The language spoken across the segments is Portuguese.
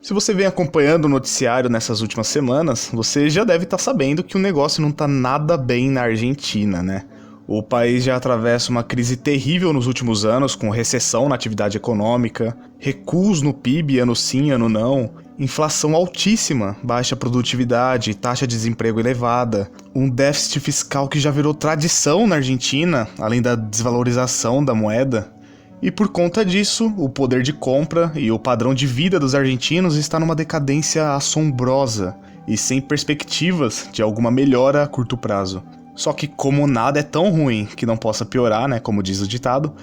Se você vem acompanhando o noticiário nessas últimas semanas, você já deve estar sabendo que o negócio não está nada bem na Argentina, né? O país já atravessa uma crise terrível nos últimos anos, com recessão na atividade econômica, recuos no PIB ano sim, ano não, inflação altíssima, baixa produtividade, taxa de desemprego elevada, um déficit fiscal que já virou tradição na Argentina, além da desvalorização da moeda. E por conta disso, o poder de compra e o padrão de vida dos argentinos está numa decadência assombrosa e sem perspectivas de alguma melhora a curto prazo. Só que como nada é tão ruim que não possa piorar, né, como diz o ditado,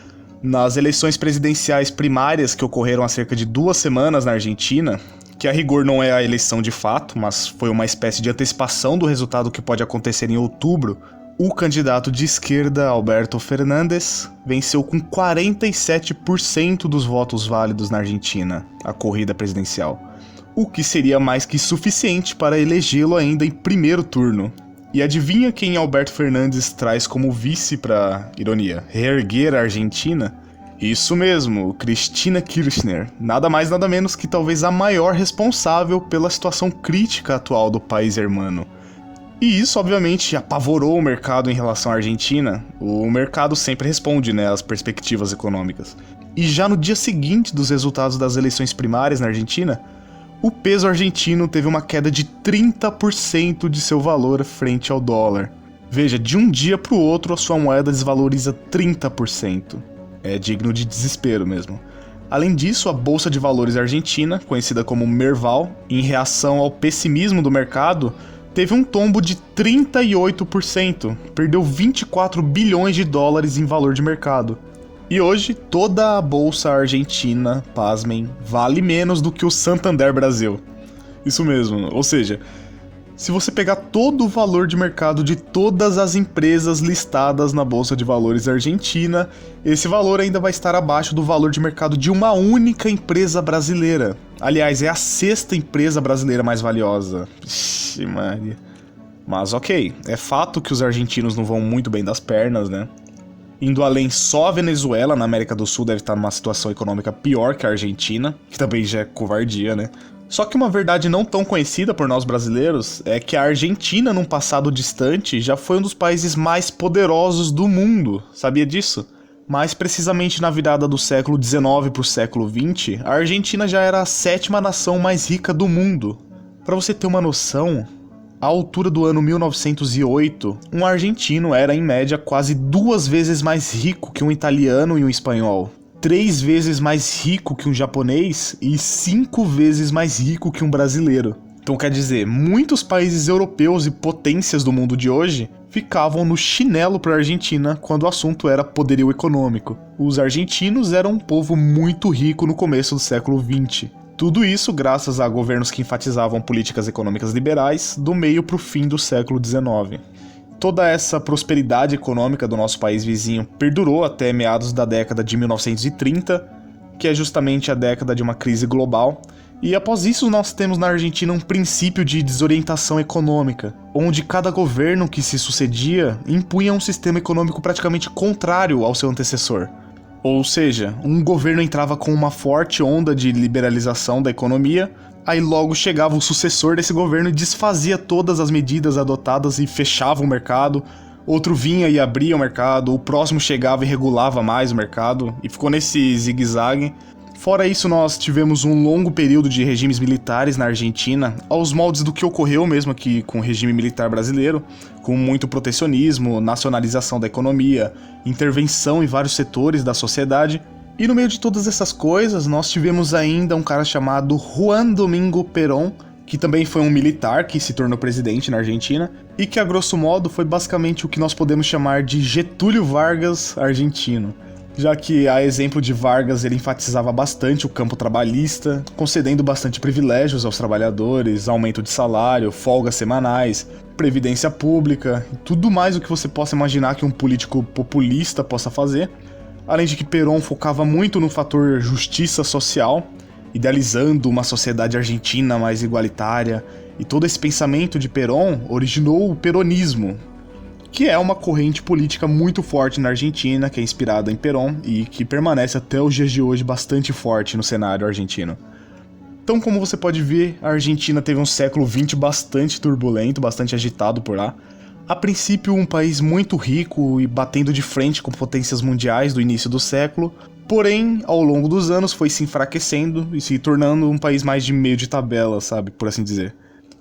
nas eleições presidenciais primárias que ocorreram há cerca de 2 semanas na Argentina, que a rigor não é a eleição de fato, mas foi uma espécie de antecipação do resultado que pode acontecer em outubro, o candidato de esquerda, Alberto Fernández, venceu com 47% dos votos válidos na Argentina, a corrida presidencial, o que seria mais que suficiente para elegê-lo ainda em primeiro turno. E adivinha quem Alberto Fernandes traz como vice para, ironia, reerguer a Argentina? Isso mesmo, Cristina Kirchner, nada mais nada menos que talvez a maior responsável pela situação crítica atual do país hermano. E isso, obviamente, apavorou o mercado em relação à Argentina. O mercado sempre responde, né, às perspectivas econômicas. E já no dia seguinte dos resultados das eleições primárias na Argentina, o peso argentino teve uma queda de 30% de seu valor frente ao dólar. Veja, de um dia para o outro a sua moeda desvaloriza 30%. É digno de desespero mesmo. Além disso, a Bolsa de Valores argentina, conhecida como Merval, em reação ao pessimismo do mercado, teve um tombo de 38%, perdeu 24 bilhões de dólares em valor de mercado. E hoje, toda a bolsa argentina, pasmem, vale menos do que o Santander Brasil. Isso mesmo, ou seja, se você pegar todo o valor de mercado de todas as empresas listadas na Bolsa de Valores argentina, esse valor ainda vai estar abaixo do valor de mercado de uma única empresa brasileira. Aliás, é a 6ª empresa brasileira mais valiosa. Ixi, Maria. Mas ok, é fato que os argentinos não vão muito bem das pernas, né? Indo além, só a Venezuela, na América do Sul, deve estar numa situação econômica pior que a Argentina, que também já é covardia, né? Só que uma verdade não tão conhecida por nós brasileiros é que a Argentina, num passado distante, já foi um dos países mais poderosos do mundo. Sabia disso? Mais precisamente na virada do século XIX para o século XX, a Argentina já era a 7ª nação mais rica do mundo. Para você ter uma noção, à altura do ano 1908, um argentino era, em média, quase 2 vezes mais rico que um italiano e um espanhol, 3 vezes mais rico que um japonês e 5 vezes mais rico que um brasileiro. Então quer dizer, muitos países europeus e potências do mundo de hoje ficavam no chinelo para a Argentina quando o assunto era poderio econômico. Os argentinos eram um povo muito rico no começo do século XX. Tudo isso graças a governos que enfatizavam políticas econômicas liberais do meio para o fim do século XIX. Toda essa prosperidade econômica do nosso país vizinho perdurou até meados da década de 1930, que é justamente a década de uma crise global, e após isso nós temos na Argentina um princípio de desorientação econômica, onde cada governo que se sucedia impunha um sistema econômico praticamente contrário ao seu antecessor. Ou seja, um governo entrava com uma forte onda de liberalização da economia, aí logo chegava o sucessor desse governo e desfazia todas as medidas adotadas e fechava o mercado, outro vinha e abria o mercado, o próximo chegava e regulava mais o mercado, e ficou nesse zigue-zague. Fora isso, nós tivemos um longo período de regimes militares na Argentina, aos moldes do que ocorreu mesmo aqui com o regime militar brasileiro, com muito protecionismo, nacionalização da economia, intervenção em vários setores da sociedade. E no meio de todas essas coisas, nós tivemos ainda um cara chamado Juan Domingo Perón, que também foi um militar que se tornou presidente na Argentina, e que a grosso modo foi basicamente o que nós podemos chamar de Getúlio Vargas argentino. Já que, a exemplo de Vargas, ele enfatizava bastante o campo trabalhista, concedendo bastante privilégios aos trabalhadores, aumento de salário, folgas semanais, previdência pública, e tudo mais o que você possa imaginar que um político populista possa fazer. Além de que Perón focava muito no fator justiça social, idealizando uma sociedade argentina mais igualitária, e todo esse pensamento de Perón originou o peronismo, que é uma corrente política muito forte na Argentina, que é inspirada em Perón e que permanece até os dias de hoje bastante forte no cenário argentino. Então, como você pode ver, a Argentina teve um século XX bastante turbulento, bastante agitado por lá. A princípio, um país muito rico e batendo de frente com potências mundiais do início do século, porém, ao longo dos anos foi se enfraquecendo e se tornando um país mais de meio de tabela, sabe, por assim dizer.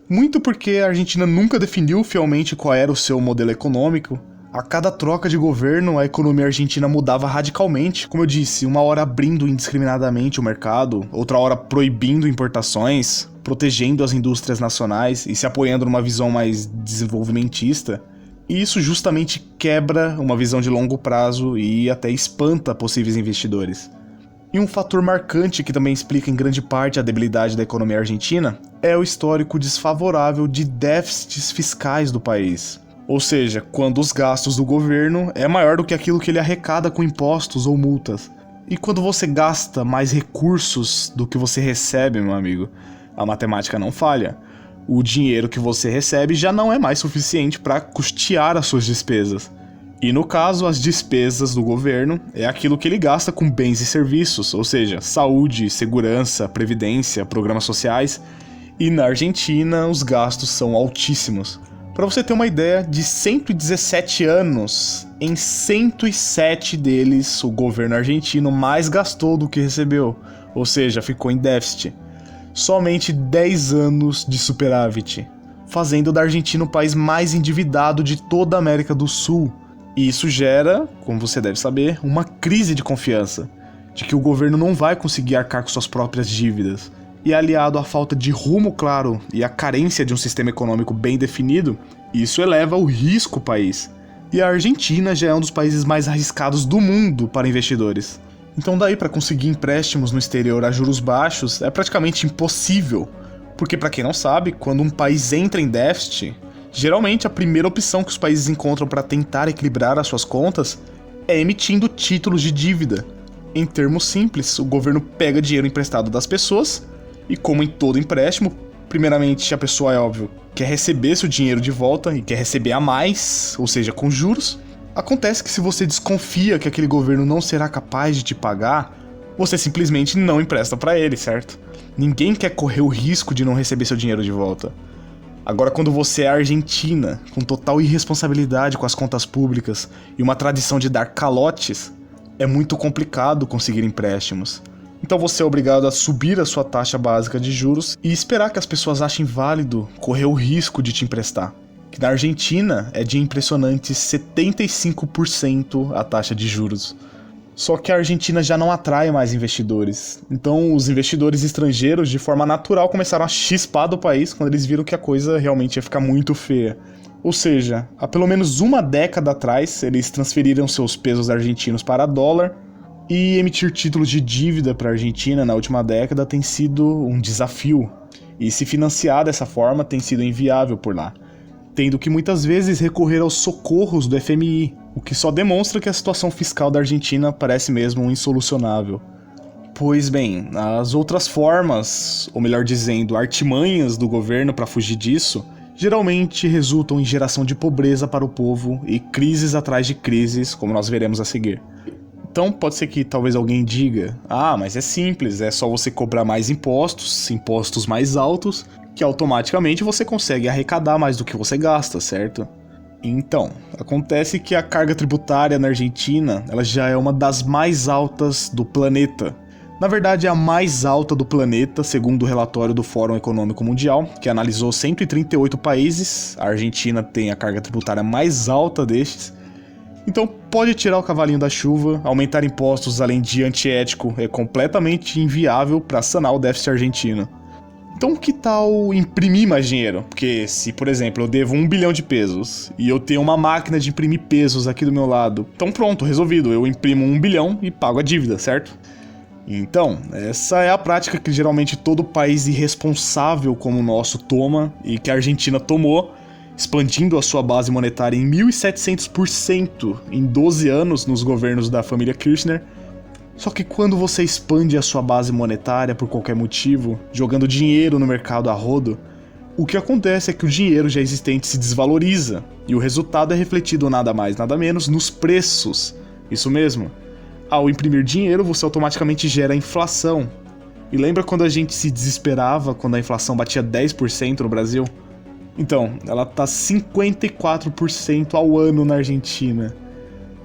Muito porque a Argentina nunca definiu fielmente qual era o seu modelo econômico. A cada troca de governo, a economia argentina mudava radicalmente. Como eu disse, uma hora abrindo indiscriminadamente o mercado, outra hora proibindo importações, protegendo as indústrias nacionais e se apoiando numa visão mais desenvolvimentista. E isso justamente quebra uma visão de longo prazo e até espanta possíveis investidores. E um fator marcante que também explica em grande parte a debilidade da economia argentina é o histórico desfavorável de déficits fiscais do país. Ou seja, quando os gastos do governo é maior do que aquilo que ele arrecada com impostos ou multas. E quando você gasta mais recursos do que você recebe, meu amigo, a matemática não falha. O dinheiro que você recebe já não é mais suficiente para custear as suas despesas. E no caso, as despesas do governo é aquilo que ele gasta com bens e serviços, ou seja, saúde, segurança, previdência, programas sociais. E na Argentina, os gastos são altíssimos. Para você ter uma ideia, de 117 anos, em 107 deles, o governo argentino mais gastou do que recebeu, ou seja, ficou em déficit. Somente 10 anos de superávit, fazendo da Argentina o país mais endividado de toda a América do Sul. E isso gera, como você deve saber, uma crise de confiança, de que o governo não vai conseguir arcar com suas próprias dívidas. E aliado à falta de rumo claro e à carência de um sistema econômico bem definido, isso eleva o risco ao país. E a Argentina já é um dos países mais arriscados do mundo para investidores. Então daí para conseguir empréstimos no exterior a juros baixos é praticamente impossível, porque para quem não sabe, quando um país entra em déficit, geralmente a primeira opção que os países encontram para tentar equilibrar as suas contas é emitindo títulos de dívida. Em termos simples, o governo pega dinheiro emprestado das pessoas e, como em todo empréstimo, primeiramente a pessoa, é óbvio, quer receber seu dinheiro de volta e quer receber a mais, ou seja, com juros. Acontece que se você desconfia que aquele governo não será capaz de te pagar, você simplesmente não empresta para ele, certo? Ninguém quer correr o risco de não receber seu dinheiro de volta. Agora, quando você é argentina, com total irresponsabilidade com as contas públicas e uma tradição de dar calotes, é muito complicado conseguir empréstimos. Então você é obrigado a subir a sua taxa básica de juros e esperar que as pessoas achem válido correr o risco de te emprestar. Que na Argentina é de impressionantes 75% a taxa de juros. Só que a Argentina já não atrai mais investidores. Então os investidores estrangeiros, de forma natural, começaram a chispar do país quando eles viram que a coisa realmente ia ficar muito feia. Ou seja, há pelo menos uma década atrás, eles transferiram seus pesos argentinos para dólar, e emitir títulos de dívida para a Argentina na última década tem sido um desafio. E se financiar dessa forma tem sido inviável por lá, tendo que muitas vezes recorrer aos socorros do FMI, o que só demonstra que a situação fiscal da Argentina parece mesmo insolucionável. Pois bem, as outras formas, ou melhor dizendo, artimanhas do governo para fugir disso, geralmente resultam em geração de pobreza para o povo e crises atrás de crises, como nós veremos a seguir. Então pode ser que talvez alguém diga, mas é simples, é só você cobrar mais impostos mais altos, que automaticamente você consegue arrecadar mais do que você gasta, certo? Então, acontece que a carga tributária na Argentina, ela já é uma das mais altas do planeta. Na verdade, é a mais alta do planeta, segundo o relatório do Fórum Econômico Mundial, que analisou 138 países. A Argentina tem a carga tributária mais alta destes. Então pode tirar o cavalinho da chuva, aumentar impostos além de antiético é completamente inviável para sanar o déficit argentino. Então que tal imprimir mais dinheiro? Porque se, por exemplo, eu devo 1 bilhão de pesos e eu tenho uma máquina de imprimir pesos aqui do meu lado, então pronto, resolvido, eu imprimo 1 bilhão e pago a dívida, certo? Então, essa é a prática que geralmente todo país irresponsável como o nosso toma e que a Argentina tomou, expandindo a sua base monetária em 1.700% em 12 anos nos governos da família Kirchner. Só que quando você expande a sua base monetária por qualquer motivo, jogando dinheiro no mercado a rodo, o que acontece é que o dinheiro já existente se desvaloriza, e o resultado é refletido nada mais nada menos nos preços. Isso mesmo, ao imprimir dinheiro você automaticamente gera inflação. E lembra quando a gente se desesperava quando a inflação batia 10% no Brasil? Então, ela tá 54% ao ano na Argentina.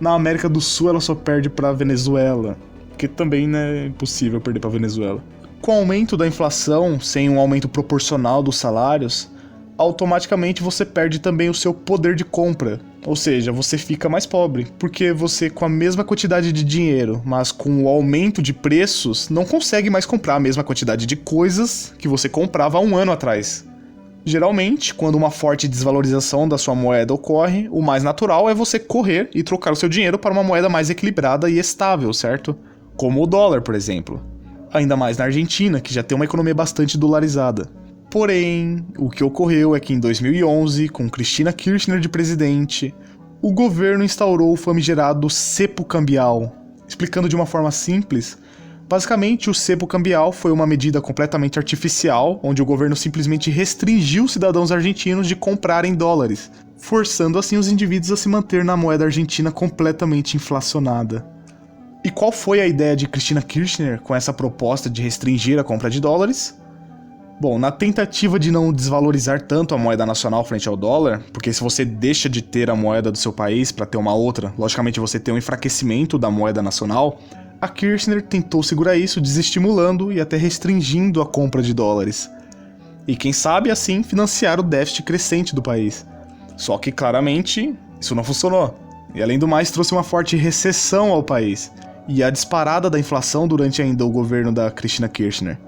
Na América do Sul ela só perde pra Venezuela, que também né, é impossível perder pra Venezuela. Com o aumento da inflação, sem um aumento proporcional dos salários, automaticamente você perde também o seu poder de compra. Ou seja, você fica mais pobre, porque você com a mesma quantidade de dinheiro, mas com o aumento de preços, não consegue mais comprar a mesma quantidade de coisas que você comprava há um ano atrás. Geralmente, quando uma forte desvalorização da sua moeda ocorre, o mais natural é você correr e trocar o seu dinheiro para uma moeda mais equilibrada e estável, certo? Como o dólar, por exemplo. Ainda mais na Argentina, que já tem uma economia bastante dolarizada. Porém, o que ocorreu é que em 2011, com Cristina Kirchner de presidente, o governo instaurou o famigerado cepo cambial. Explicando de uma forma simples, basicamente o cepo cambial foi uma medida completamente artificial, onde o governo simplesmente restringiu os cidadãos argentinos de comprarem dólares, forçando assim os indivíduos a se manter na moeda argentina completamente inflacionada. E qual foi a ideia de Cristina Kirchner com essa proposta de restringir a compra de dólares? Bom, na tentativa de não desvalorizar tanto a moeda nacional frente ao dólar, porque se você deixa de ter a moeda do seu país para ter uma outra, logicamente você tem um enfraquecimento da moeda nacional, a Kirchner tentou segurar isso, desestimulando e até restringindo a compra de dólares. E quem sabe assim financiar o déficit crescente do país. Só que claramente isso não funcionou. E além do mais trouxe uma forte recessão ao país. E a disparada da inflação durante ainda o governo da Cristina Kirchner.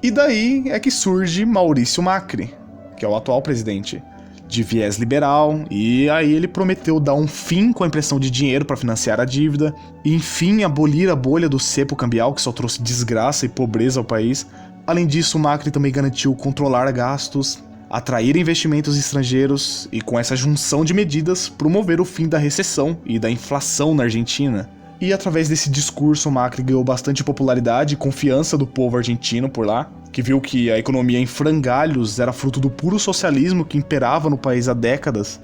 E daí é que surge Maurício Macri, que é o atual presidente, de viés liberal, e aí ele prometeu dar um fim com a impressão de dinheiro para financiar a dívida, e enfim abolir a bolha do cepo cambial, que só trouxe desgraça e pobreza ao país. Além disso, o Macri também garantiu controlar gastos, atrair investimentos estrangeiros e, com essa junção de medidas, promover o fim da recessão e da inflação na Argentina. E através desse discurso, o Macri ganhou bastante popularidade e confiança do povo argentino por lá, que viu que a economia em frangalhos era fruto do puro socialismo que imperava no país há décadas,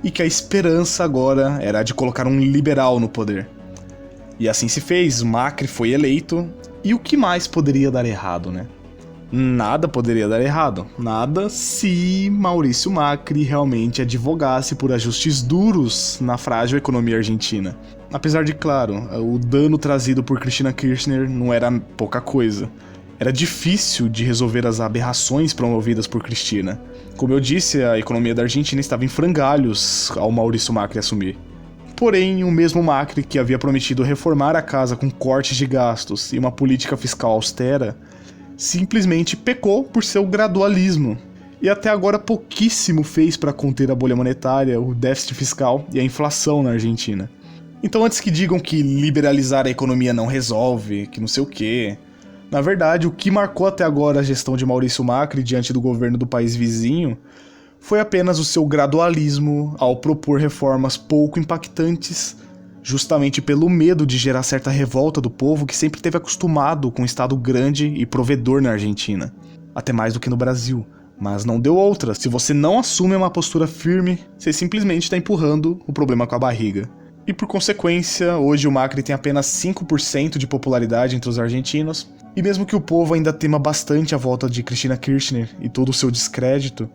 e que a esperança agora era a de colocar um liberal no poder. E assim se fez, Macri foi eleito, e o que mais poderia dar errado, né? Nada poderia dar errado, nada se Maurício Macri realmente advogasse por ajustes duros na frágil economia argentina. Apesar de, claro, o dano trazido por Cristina Kirchner não era pouca coisa. Era difícil de resolver as aberrações promovidas por Cristina. Como eu disse, a economia da Argentina estava em frangalhos ao Maurício Macri assumir. Porém, o mesmo Macri que havia prometido reformar a casa com cortes de gastos e uma política fiscal austera, simplesmente pecou por seu gradualismo. E até agora pouquíssimo fez para conter a bolha monetária, o déficit fiscal e a inflação na Argentina. Então antes que digam que liberalizar a economia não resolve, que não sei o quê, na verdade o que marcou até agora a gestão de Maurício Macri diante do governo do país vizinho foi apenas o seu gradualismo ao propor reformas pouco impactantes, justamente pelo medo de gerar certa revolta do povo que sempre esteve acostumado com um Estado grande e provedor na Argentina, até mais do que no Brasil. Mas não deu outra, se você não assume uma postura firme, você simplesmente está empurrando o problema com a barriga. E por consequência, hoje o Macri tem apenas 5% de popularidade entre os argentinos, e mesmo que o povo ainda tema bastante a volta de Cristina Kirchner e todo o seu descrédito,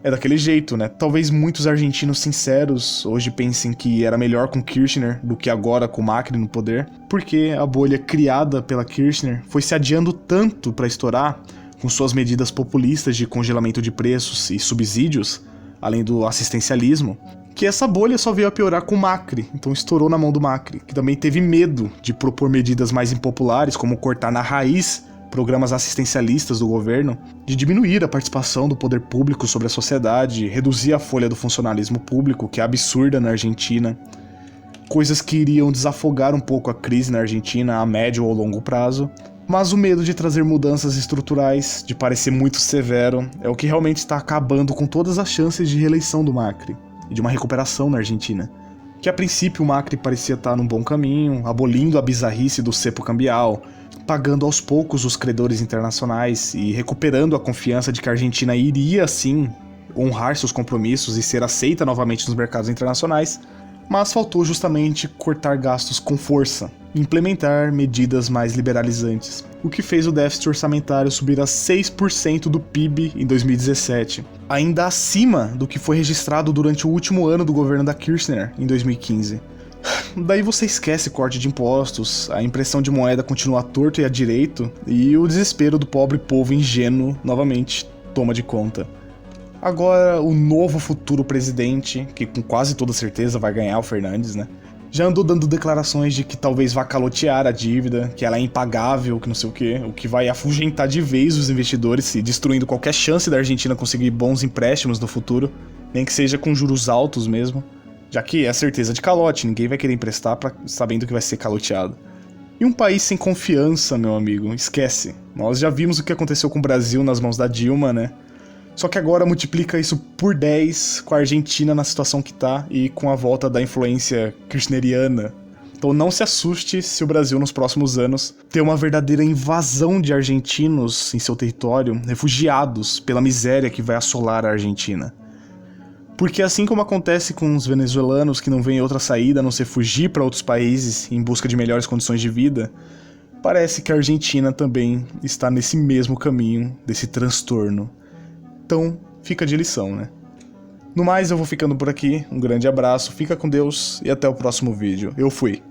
é daquele jeito, né? Talvez muitos argentinos sinceros hoje pensem que era melhor com Kirchner do que agora com Macri no poder, porque a bolha criada pela Kirchner foi se adiando tanto para estourar, com suas medidas populistas de congelamento de preços e subsídios, além do assistencialismo, que essa bolha só veio a piorar com o Macri, então estourou na mão do Macri, que também teve medo de propor medidas mais impopulares, como cortar na raiz programas assistencialistas do governo, de diminuir a participação do poder público sobre a sociedade, reduzir a folha do funcionalismo público, que é absurda na Argentina, coisas que iriam desafogar um pouco a crise na Argentina a médio ou longo prazo. Mas o medo de trazer mudanças estruturais, de parecer muito severo, é o que realmente está acabando com todas as chances de reeleição do Macri e de uma recuperação na Argentina. Que a princípio o Macri parecia estar num bom caminho, abolindo a bizarrice do cepo cambial, pagando aos poucos os credores internacionais e recuperando a confiança de que a Argentina iria, sim, honrar seus compromissos e ser aceita novamente nos mercados internacionais, mas faltou justamente cortar gastos com força, implementar medidas mais liberalizantes, o que fez o déficit orçamentário subir a 6% do PIB em 2017, ainda acima do que foi registrado durante o último ano do governo da Kirchner, em 2015. Daí você esquece corte de impostos, a impressão de moeda continua à torto e à direito, e o desespero do pobre povo ingênuo novamente toma de conta. Agora, o novo futuro presidente, que com quase toda certeza vai ganhar o Fernandes, né? Já andou dando declarações de que talvez vá calotear a dívida, que ela é impagável, que não sei o que vai afugentar de vez os investidores, destruindo qualquer chance da Argentina conseguir bons empréstimos no futuro, nem que seja com juros altos mesmo, já que é certeza de calote, ninguém vai querer emprestar sabendo que vai ser caloteado. E um país sem confiança, meu amigo, esquece. Nós já vimos o que aconteceu com o Brasil nas mãos da Dilma, né? Só que agora multiplica isso por 10 com a Argentina na situação que tá e com a volta da influência kirchneriana. Então não se assuste se o Brasil nos próximos anos ter uma verdadeira invasão de argentinos em seu território, refugiados pela miséria que vai assolar a Argentina. Porque assim como acontece com os venezuelanos que não veem outra saída a não ser fugir para outros países em busca de melhores condições de vida, parece que a Argentina também está nesse mesmo caminho desse transtorno. Então, fica de lição, né? No mais, eu vou ficando por aqui. Um grande abraço, fica com Deus e até o próximo vídeo. Eu fui.